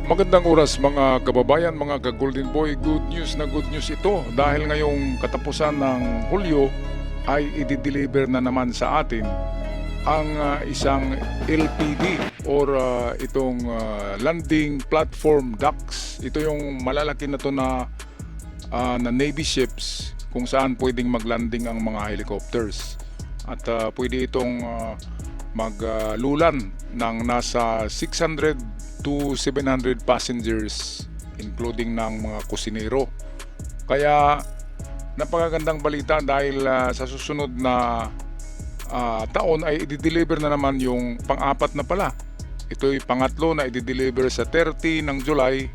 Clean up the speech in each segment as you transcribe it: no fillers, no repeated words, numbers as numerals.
Magandang oras mga kababayan, mga ka-Golden Boy. Good news ito dahil ngayong katapusan ng Hulyo ay i-deliver na naman sa atin ang isang LPD or itong landing platform docks. Ito yung malalaki na to na Navy ships kung saan pwedeng maglanding ang mga helicopters. At pwede itong maglulan ng nasa 600 to 700 passengers including ng mga kusinero. Kaya napakagandang balita dahil sa susunod na taon ay i-deliver na naman yung pang-apat na pala. Ito'y pangatlo na i-deliver sa 30 ng July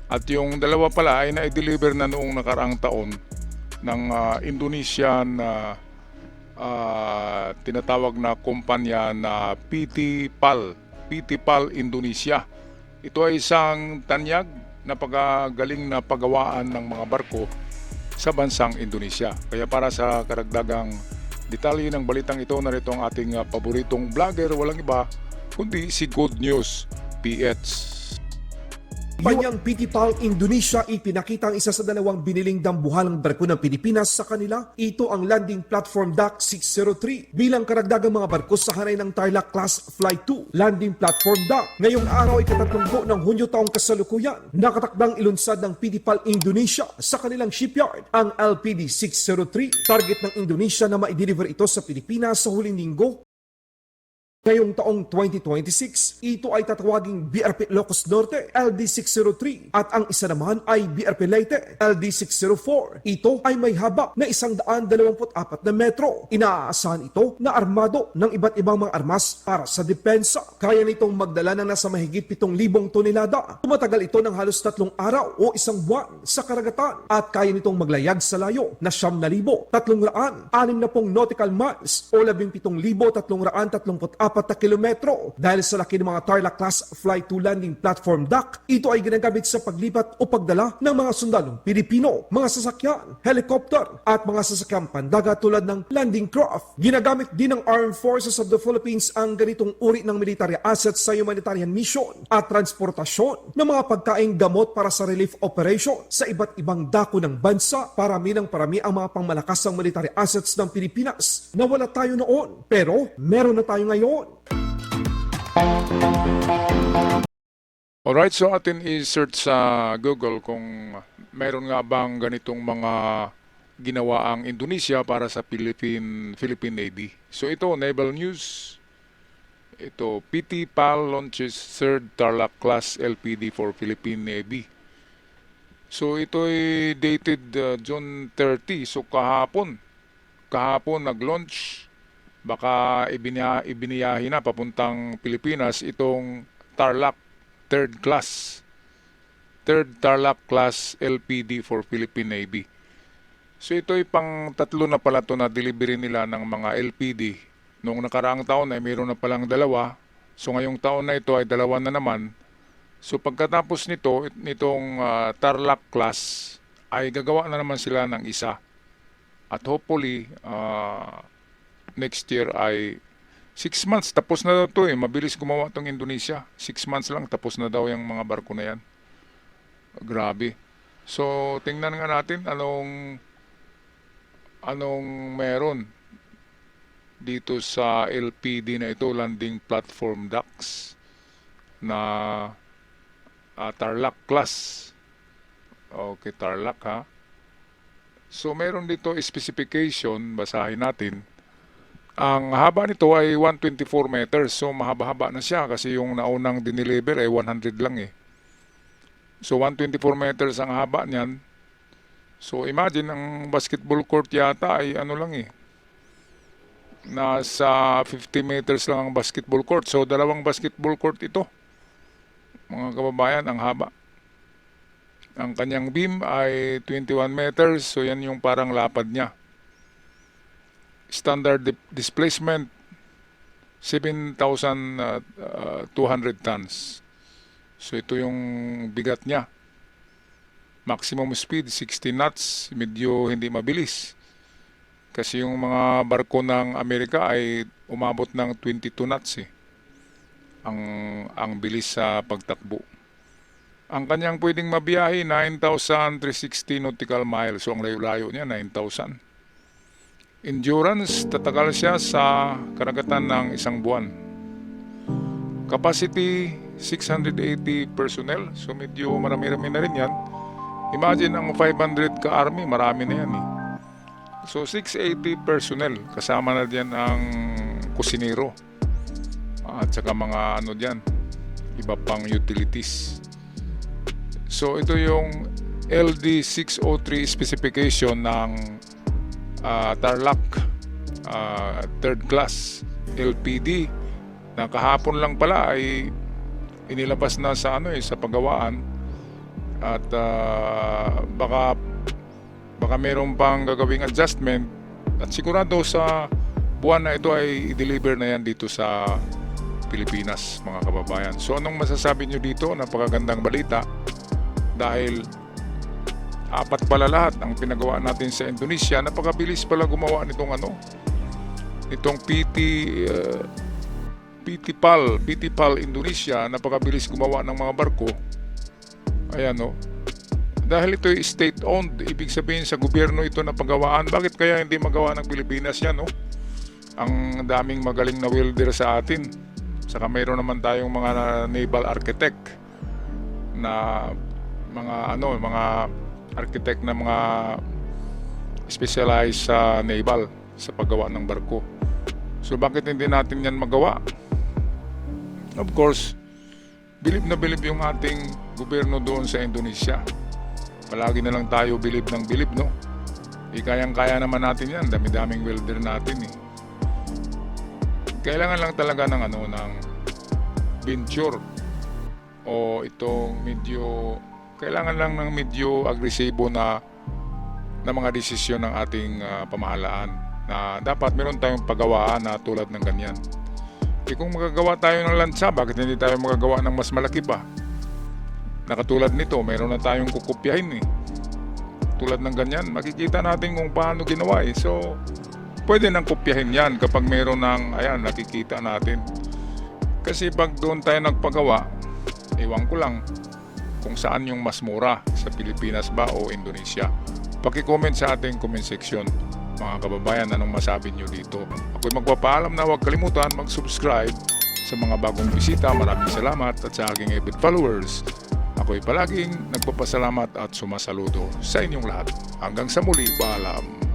at yung dalawa pala ay na-deliver na noong nakaraang taon ng Indonesian tinatawag na kumpanya na PT PAL Indonesia. Ito ay isang tanyag na pagagaling na paggawaan ng mga barko sa bansang Indonesia. Kaya para sa karagdagang detalye ng balitang ito, narito ang ating paboritong vlogger, walang iba kundi si Good News PH. Kumpanyang PT PAL Indonesia ipinakita ang isa sa dalawang biniling dambuhalang barko ng Pilipinas sa kanila. Ito ang landing platform dock 603 bilang karagdagang mga barko sa hanay ng Tarlac Class Flight 2 landing platform dock. Ngayong araw ay ikatatlumput ng Hunyo taong kasalukuyan. Nakatakdang ilunsad ng PT PAL Indonesia sa kanilang shipyard ang LPD 603. Target ng Indonesia na ma-deliver ito sa Pilipinas sa huling linggo. Ngayong taong 2026, ito ay tatawaging BRP Ilocos Norte LD603 at ang isa naman ay BRP Leyte LD604. Ito ay may haba na 124 na metro. Inaasahan ito na armado ng iba't ibang mga armas para sa depensa. Kaya nitong magdala ng nasa mahigit 7,000 tonelada. Tumatagal ito ng halos 3 araw o 1 buwan sa karagatan at kaya nitong maglayag sa layo na 9,360 nautical miles o 17,334 na kilometro. Dahil sa laki ng mga Tarlac Class Flight 2 landing platform dock, ito ay ginagamit sa paglipat o pagdala ng mga sundalong Pilipino, mga sasakyan, helicopter at mga sasakyang pandagat tulad ng landing craft. Ginagamit din ng Armed Forces of the Philippines ang ganitong uri ng military assets sa humanitarian mission at transportasyon ng mga pagkaing gamot para sa relief operation sa iba't ibang dako ng bansa. Parami ang mga pangmalakasang military assets ng Pilipinas na wala tayo noon pero meron na tayo ngayon. Alright, so atin i-search sa Google kung meron nga bang ganitong mga ginawa ang Indonesia para sa Philippine Navy. So ito, Naval News. Ito, PT PAL launches 3rd Tarlac Class LPD for Philippine Navy. So ito ay dated June 30. So kahapon nag-launch. Baka ibiniyahin na papuntang Pilipinas itong Tarlac 3rd Tarlac Class LPD for Philippine Navy. So ito'y pang tatlo na pala to na delivery nila ng mga LPD. Noong nakaraang taon ay mayroon na palang dalawa. So ngayong taon na ito ay dalawa na naman. So pagkatapos nitong Tarlac Class ay gagawa na naman sila ng isa. At hopefully next year ay 6 months, tapos na daw to mabilis gumawa tong Indonesia. 6 months lang, tapos na daw yung mga barko na yan. Grabe. So, tingnan nga natin anong meron dito sa LPD na ito, landing platform docks na Tarlac class. Okay, Tarlac ha. So, meron dito specification, basahin natin. Ang haba nito ay 124 meters. So mahaba-haba na siya kasi yung naunang dineliver ay 100 lang So 124 meters ang haba niyan. So imagine ang basketball court yata ay nasa 50 meters lang ang basketball court. So dalawang basketball court ito. Mga kababayan, ang haba. Ang kanyang beam ay 21 meters. So yan yung parang lapad niya. Standard displacement 7,200 tons. So ito yung bigat niya. Maximum speed 60 knots, medyo hindi mabilis. Kasi yung mga barko ng Amerika ay umabot ng 22 knots ang bilis sa pagtakbo. Ang kanyang pwedeng mabiyahe, 9,360 nautical miles. So ang layo-layo niya, 9,000. Endurance, tatagal siya sa karagatan ng isang buwan. Capacity, 680 personnel. So medyo marami-rami na rin yan. Imagine ang 500 ka-army, marami na yan eh. So 680 personnel, kasama na diyan ang kusinero. At saka mga ano diyan, iba pang utilities. So ito yung LD603 specification ng Tarlac third class LPD na kahapon lang pala ay inilabas na sa sa paggawaan at baka mayroon pang gagawing adjustment at sigurado sa buwan na ito ay i-deliver na yan dito sa Pilipinas, mga kababayan. So anong masasabi nyo dito? Napakagandang balita dahil 4 pala lahat ang pinagawa natin sa Indonesia. Napakabilis pala gumawa nitong itong PT PAL Indonesia. Napakabilis gumawa ng mga barko. Ayan dahil ito ay state-owned, ibig sabihin sa gobyerno ito na pagawaan. Bakit kaya hindi magawa ng Pilipinas yan Ang daming magaling na welder sa atin. Saka mayroon naman tayong mga naval architect na mga architect na mga specialized sa naval sa paggawa ng barko. So bakit hindi natin yan magawa? Of course, bilib na bilib yung ating gobyerno doon sa Indonesia. Palagi na lang tayo bilib ng bilib, kayang-kaya naman natin yan. Dami-daming welder natin Kailangan lang talaga ng ng venture o itong kailangan lang ng medyo agresibo na mga desisyon ng ating pamahalaan na dapat meron tayong paggawaan na tulad ng ganyan. Kung magagawa tayo ng lansa, bakit hindi tayo magagawa ng mas malaki pa? Nakatulad nito, meron na tayong kukopyahin Tulad ng ganyan, makikita natin kung paano ginawa So, pwede nang kopyahin yan kapag meron ng, nakikita natin. Kasi pag doon tayo nagpagawa, ewan ko lang kung saan yung mas mura, sa Pilipinas ba o Indonesia. Paki-comment sa ating comment section, mga kababayan, anong masabi nyo dito. Ako'y magpapaalam na huwag kalimutan mag-subscribe sa mga bagong bisita. Maraming salamat at sa aking avid followers. Ako'y palaging nagpapasalamat at sumasaludo sa inyong lahat. Hanggang sa muli, paalam.